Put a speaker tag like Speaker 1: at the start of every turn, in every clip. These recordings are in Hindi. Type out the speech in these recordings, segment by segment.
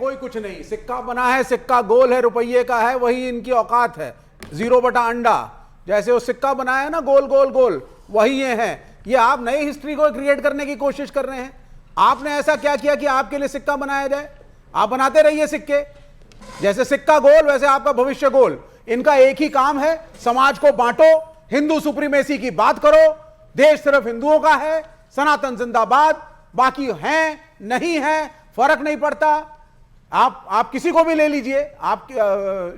Speaker 1: कोई कुछ नहीं, सिक्का बना है, सिक्का गोल है, रुपये का है, वही इनकी औकात है। 0/अंडा जैसे वो सिक्का बनाया है ना, गोल गोल गोल, वही ये है। ये आप नई हिस्ट्री को क्रिएट करने की कोशिश कर रहे हैं। आपने ऐसा क्या किया कि आपके लिए सिक्का बनाया जाए? आप बनाते रहिए सिक्के, जैसे सिक्का गोल वैसे आपका भविष्य गोल। इनका एक ही काम है, समाज को बांटो, हिंदू सुप्रीमेसी की बात करो, देश सिर्फ हिंदुओं का है, सनातन जिंदाबाद, बाकी हैं नहीं है फर्क नहीं पड़ता। आप किसी को भी ले लीजिए, आप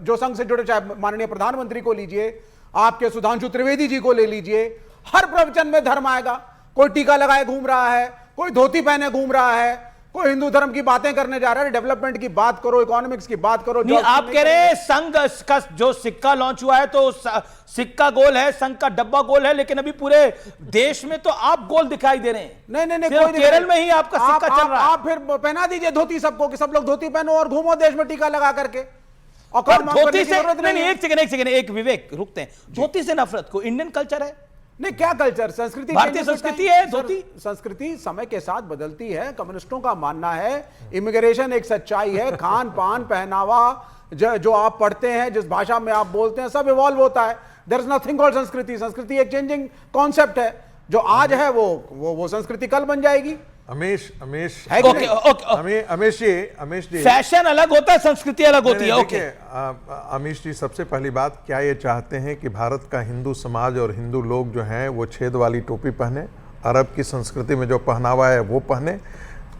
Speaker 1: जो संघ से जुड़े, चाहे माननीय प्रधानमंत्री को लीजिए, आपके सुधांशु त्रिवेदी जी को ले लीजिए, हर प्रवचन में धर्म आएगा। कोई टीका लगाए घूम रहा है, कोई धोती पहने घूम रहा है, कोई हिंदू धर्म की बातें करने जा रहा है। डेवलपमेंट की बात करो, इकोनॉमिक्स की बात करो।
Speaker 2: नहीं, आप कह रहे हैं संघ का जो सिक्का लॉन्च हुआ है तो सिक्का गोल है, संघ का डब्बा गोल है, लेकिन अभी पूरे देश में तो आप गोल दिखाई दे रहे हैं।
Speaker 1: नहीं,
Speaker 2: कोई केरल में ही आपका सिक्का चल रहा है।
Speaker 1: आप फिर पहना दीजिए धोती सबको, कि सब लोग धोती पहनो और घूमो देश में टीका लगा करके।
Speaker 2: और धोती से नहीं, एक सेकंड, एक विवेक रुकते हैं। धोती से नफरत को इंडियन कल्चर है?
Speaker 1: नहीं, क्या कल्चर, संस्कृति,
Speaker 2: भारतीय संस्कृति है धोती।
Speaker 1: संस्कृति समय के साथ बदलती है। कम्युनिस्टों का मानना है इमिग्रेशन एक सच्चाई है, खान पान पहनावा जो आप पढ़ते हैं, जिस भाषा में आप बोलते हैं, सब इवॉल्व होता है। देयर इज नथिंग कॉल्ड संस्कृति। संस्कृति एक चेंजिंग कॉन्सेप्ट है। जो आज है वो संस्कृति कल बन जाएगी।
Speaker 3: अमेश जी,
Speaker 2: फैशन अलग होता है, संस्कृति अलग होती है। ओके
Speaker 3: अमीश जी, सबसे पहली बात, क्या ये चाहते हैं कि भारत का हिंदू समाज और हिंदू लोग जो हैं वो छेद वाली टोपी पहने, अरब की संस्कृति में जो पहनावा है वो पहने?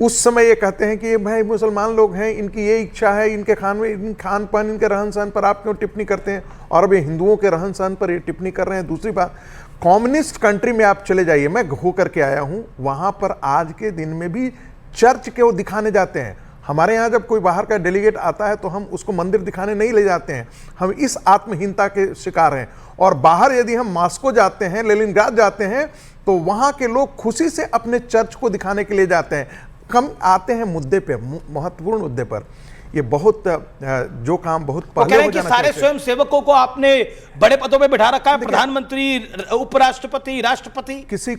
Speaker 3: उस समय ये कहते हैं कि ये भाई मुसलमान लोग हैं, इनकी ये इच्छा है, इनके खान पान, इनके रहन सहन पर आप क्यों टिप्पणी करते हैं? और अब ये हिंदुओं के रहन सहन पर ये टिप्पणी कर रहे हैं। दूसरी बात, कम्युनिस्ट कंट्री में आप चले जाइए, मैं हो करके आया हूं, वहां पर आज के दिन में भी चर्च के वो दिखाने जाते हैं। हमारे यहाँ जब कोई बाहर का डेलीगेट आता है तो हम उसको मंदिर दिखाने नहीं ले जाते हैं। हम इस आत्महीनता के शिकार हैं। और बाहर यदि हम मॉस्को जाते हैं, लेनिनग्राद जाते हैं, तो वहाँ के लोग खुशी से अपने चर्च को दिखाने के लिए जाते हैं। कम आते हैं मुद्दे पे, महत्वपूर्ण मुद्दे पर। ये बहुत जो काम बहुत पहले हो जाना
Speaker 2: सारे स्वयं सेवकों को आपने बड़े पदों पे बिठा रखा है, प्रधानमंत्री, उपराष्ट्रपति, राष्ट्रपति।
Speaker 3: किसी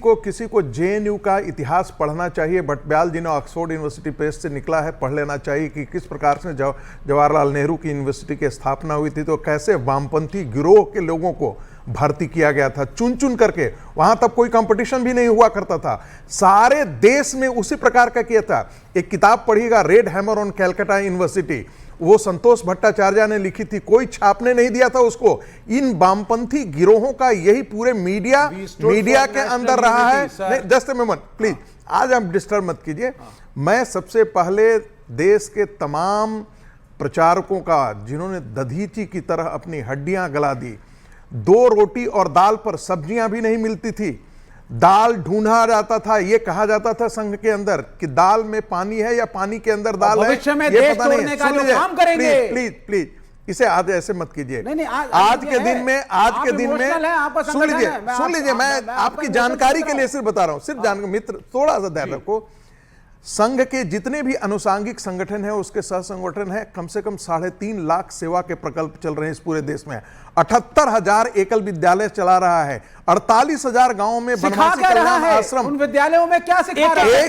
Speaker 3: को जेएनयू का इतिहास पढ़ना चाहिए। भट्टब्याल जी ने ऑक्सफोर्ड यूनिवर्सिटी प्रेस से निकला है, पढ़ लेना चाहिए कि किस प्रकार से जवाहरलाल नेहरू की यूनिवर्सिटी की स्थापना हुई थी, तो कैसे वामपंथी गिरोह के लोगों को भर्ती किया गया था चुन चुन करके। वहां तब कोई कंपटीशन भी नहीं हुआ करता था, सारे देश में उसी प्रकार का किया था। एक किताब पढ़िएगा, red hammer on Calcutta university, वो संतोष भट्टाचार्य ने लिखी थी, कोई छापने नहीं दिया था उसको। इन वामपंथी गिरोहों का यही पूरे मीडिया के अंदर रहा है। नहीं, जस्ट ए मोमेंट प्लीज, आज आप डिस्टर्ब मत कीजिए। मैं सबसे पहले देश के तमाम प्रचारकों का, जिन्होंने दधीची की तरह अपनी हड्डियां गला दी, 2 रोटी और दाल पर सब्जियां भी नहीं मिलती थी, दाल ढूंढा जाता था, यह कहा जाता था संघ के अंदर कि दाल में पानी है या पानी के अंदर दाल है,
Speaker 1: भविष्य में देश तोड़ने का जो काम करेंगे।
Speaker 3: प्लीज इसे आज ऐसे मत कीजिए। आज के दिन में सुन लीजिए, मैं आपकी जानकारी के लिए सिर्फ बता रहा हूं, सिर्फ जानकारी। मित्र, थोड़ा सा ध्यान रखो। संघ के जितने भी अनुसांगिक संगठन हैं, उसके सह संगठन हैं, कम से कम 3.5 लाख सेवा के प्रकल्प चल रहे हैं इस पूरे देश में। 78,000 एकल विद्यालय चला रहा है, 48,000 गांवों में बनवासी कल्याण आश्रम।
Speaker 1: उन विद्यालयों में क्या सिखा रहा है?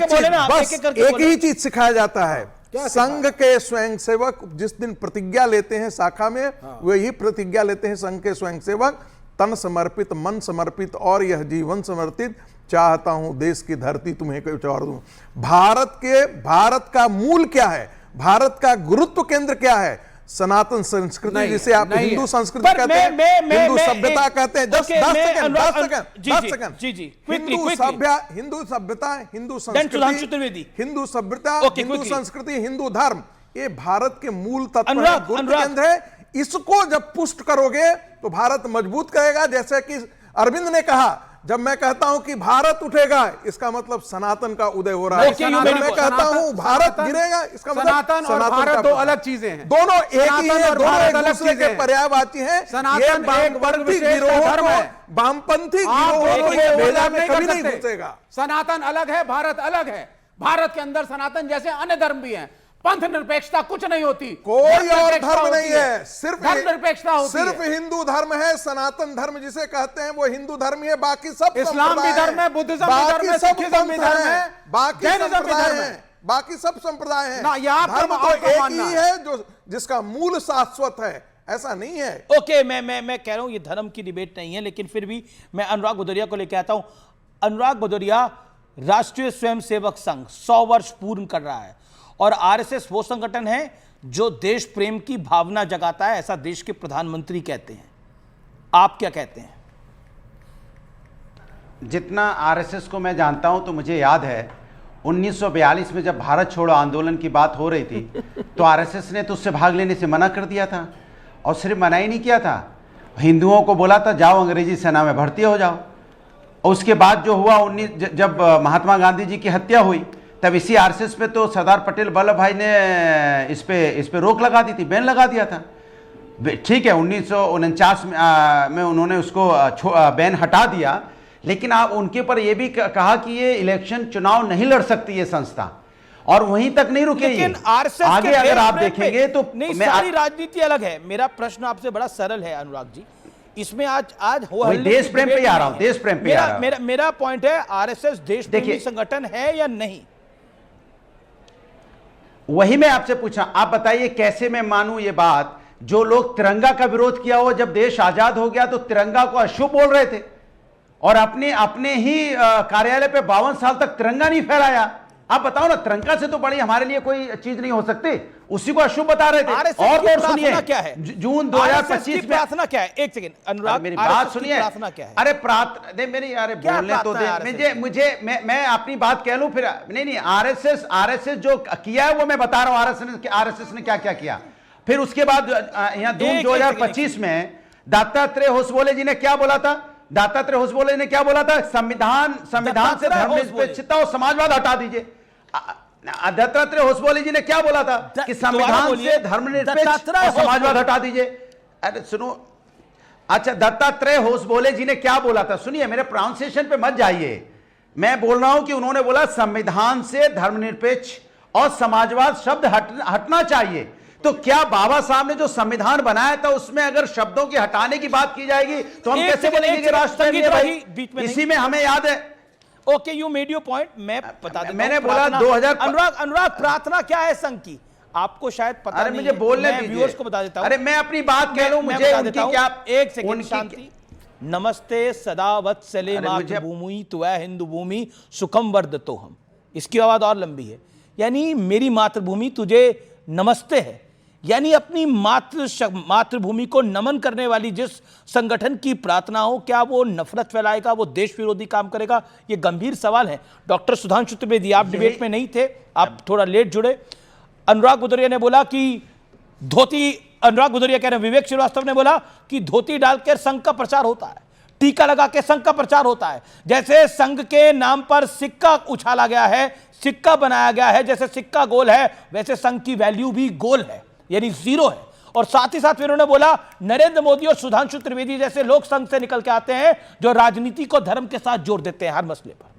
Speaker 3: एक ही चीज सिखाया जाता है। संघ के स्वयंसेवक जिस दिन प्रतिज्ञा लेते हैं शाखा में, वही प्रतिज्ञा लेते हैं संघ के स्वयंसेवक, तन समर्पित, मन समर्पित और यह जीवन समर्पित, चाहता हूं देश की धरती तुम्हें कुछ और दूं। भारत का मूल क्या है? भारत का गुरुत्व केंद्र क्या है? सनातन संस्कृति, जिसे आप हिंदू संस्कृति कहते हैं, हिंदू सभ्यता कहते हैं। 10 सेकंड, हिंदू सभ्यता, हिंदू संस्कृति, हिंदू धर्म, ये भारत के मूल तत्व है, गुरुत्व केंद्र है। इसको जब पुष्ट करोगे तो भारत मजबूत करेगा। जैसे कि अरविंद ने कहा, जब मैं कहता हूं कि भारत उठेगा, इसका मतलब सनातन का उदय हो रहा है। मैं कहता हूं भारत गिरेगा, इसका मतलब
Speaker 1: सनातन और भारत दो अलग चीजें हैं।
Speaker 3: दोनों एक ही है, दोनों एक दूसरे के पर्यायवाची हैं।
Speaker 1: सनातन एक वर्ग विशेष का धर्म है,
Speaker 3: वामपंथी गिरोहों को भेजा में कभी नहीं घुसेगा।
Speaker 1: सनातन अलग है, भारत अलग है। भारत के अंदर सनातन जैसे अन्य धर्म भी हैं। पंथ निरपेक्षता कुछ नहीं होती,
Speaker 3: कोई और धर्म नहीं है, सिर्फ
Speaker 1: निरपेक्षता होती है।
Speaker 3: सिर्फ हिंदू धर्म है, सनातन धर्म जिसे कहते हैं वो हिंदू धर्म ही है। बाकी सब
Speaker 1: इस्लाम भी धर्म है, बुद्धिज्म भी धर्म है, सिखिज्म भी धर्म है,
Speaker 3: बाकी
Speaker 1: जैनिज्म भी धर्म है।
Speaker 3: बाकी सब संप्रदाय हैं
Speaker 1: ना, ये आपका
Speaker 3: धर्म तो
Speaker 1: आपका
Speaker 3: एक
Speaker 1: मानना
Speaker 3: ही है जो जिसका मूल शाश्वत है, ऐसा नहीं है।
Speaker 2: ओके, मैं कह रहा हूं ये धर्म की डिबेट नहीं है, लेकिन फिर भी मैं अनुराग भदौरिया को लेकर आता हूं। अनुराग भदौरिया, राष्ट्रीय स्वयंसेवक संघ 100 वर्ष पूर्ण कर रहा है और आरएसएस वो संगठन है जो देश प्रेम की भावना जगाता है, ऐसा देश के प्रधानमंत्री कहते हैं। आप क्या कहते हैं?
Speaker 4: जितना आरएसएस को मैं जानता हूं तो मुझे याद है 1942 में जब भारत छोड़ो आंदोलन की बात हो रही थी तो आरएसएस ने तो उससे भाग लेने से मना कर दिया था, और सिर्फ मना ही नहीं किया था, हिंदुओं को बोला था जाओ अंग्रेजी सेना में भर्ती हो जाओ। और उसके बाद जो हुआ जब महात्मा गांधी जी की हत्या हुई तब इसी आरएसएस पे तो सरदार पटेल वल्लभ भाई ने इस पे रोक लगा दी थी, बैन लगा दिया था। ठीक है, 1949 में उन्होंने उसको बैन हटा दिया, लेकिन आप उनके ऊपर यह भी कहा कि ये इलेक्शन चुनाव नहीं लड़ सकती ये संस्था, और वहीं तक नहीं रुके।
Speaker 2: लेकिन आरएसएस
Speaker 4: आगे अगर आप देखेंगे तो
Speaker 2: नहीं, सारी राजनीति अलग है। मेरा प्रश्न आपसे बड़ा सरल है अनुराग जी, इसमें आज
Speaker 4: देश प्रेम पे आ रहा हूं, देश प्रेम पे आ रहा हूं।
Speaker 2: मेरा पॉइंट है, आरएसएस देश प्रेमी संगठन है या नहीं?
Speaker 4: वही मैं आपसे पूछा, आप बताइए कैसे मैं मानूं ये बात। जो लोग तिरंगा का विरोध किया हो, जब देश आजाद हो गया तो तिरंगा को अशुभ बोल रहे थे और अपने ही कार्यालय पे 52 साल तक तिरंगा नहीं फहराया। आप बताओ ना, तिरंगा से तो बड़ी हमारे लिए कोई चीज नहीं हो सकती, उसी को अशुभ बता रहे थे।
Speaker 2: और सुनिए
Speaker 4: क्या है जून 2025 में
Speaker 2: प्रार्थना क्या है? एक सेकंड अनुराग,
Speaker 4: मेरी बात सुनिए।
Speaker 2: प्रार्थना क्या है?
Speaker 4: अरे प्रार्थना मेरी, अरे बोलने तो दे मैं अपनी बात कह लूं फिर। नहीं, आरएसएस जो किया है वो मैं बता रहा हूं, आरएसएस ने क्या क्या किया। फिर उसके बाद यहां जून 2025 में दत्तात्रेय होसबोले जी ने क्या बोला था? दत्तात्रेय होसबोले ने क्या बोला था? संविधान से धर्मनिरपेक्षता और समाजवाद हटा दीजिए। दत्तात्रेय होसबोले जी ने क्या बोला था कि संविधान से धर्मनिरपेक्ष और समाजवाद हटा दीजिए। अरे सुनो, अच्छा, दत्तात्रेय होसबोले जी ने क्या बोला था? सुनिए, मेरे प्रोनाउंसिएशन पे मत जाइए। मैं बोल रहा हूं कि उन्होंने बोला संविधान से धर्मनिरपेक्ष और समाजवाद शब्द हटना चाहिए। तो क्या बाबा साहब ने जो संविधान बनाया था उसमें अगर शब्दों के हटाने की बात की जाएगी तो हम कैसे बोलेंगे कि राष्ट्र? इसी में हमें याद है।
Speaker 2: Okay, you made your point. मैं बता देता
Speaker 4: मैंने बोला 2000।
Speaker 2: अनुराग, प्रार्थना क्या है संघ की? आपको शायद पता नहीं।
Speaker 4: अरे मुझे बोलने दीजिए,
Speaker 2: व्यूअर्स को बता देता हूं।
Speaker 4: अरे मैं अपनी बात कह लूं, मुझे उनकी क्या।
Speaker 2: एक सेकंड शांति। नमस्ते सदा वत्सले मातृभूमि त्वया हिंदू भूमि सुखम वर्धतोहम। इसकी आवाज और लंबी है, यानी मेरी मातृभूमि तुझे नमस्ते है, यानी अपनी मातृभूमि को नमन करने वाली जिस संगठन की प्रार्थना हो, क्या वो नफरत फैलाएगा, वो देश विरोधी काम करेगा? ये गंभीर सवाल है। डॉक्टर सुधांशु त्रिवेदी, आप डिबेट में नहीं थे, आप थोड़ा लेट जुड़े। अनुराग भदौरिया ने बोला कि अनुराग भदौरिया कह रहे हैं, विवेक श्रीवास्तव ने बोला कि धोती डालकर संघ का प्रचार होता है, टीका लगा के संघ का प्रचार होता है। जैसे संघ के नाम पर सिक्का उछाला गया है, सिक्का बनाया गया है, जैसे सिक्का गोल है वैसे संघ की वैल्यू भी गोल है, यानी जीरो है। और साथ ही साथ फिर उन्होंने बोला नरेंद्र मोदी और सुधांशु त्रिवेदी जैसे लोग संघ से निकल के आते हैं जो राजनीति को धर्म के साथ जोड़ देते हैं हर मसले पर।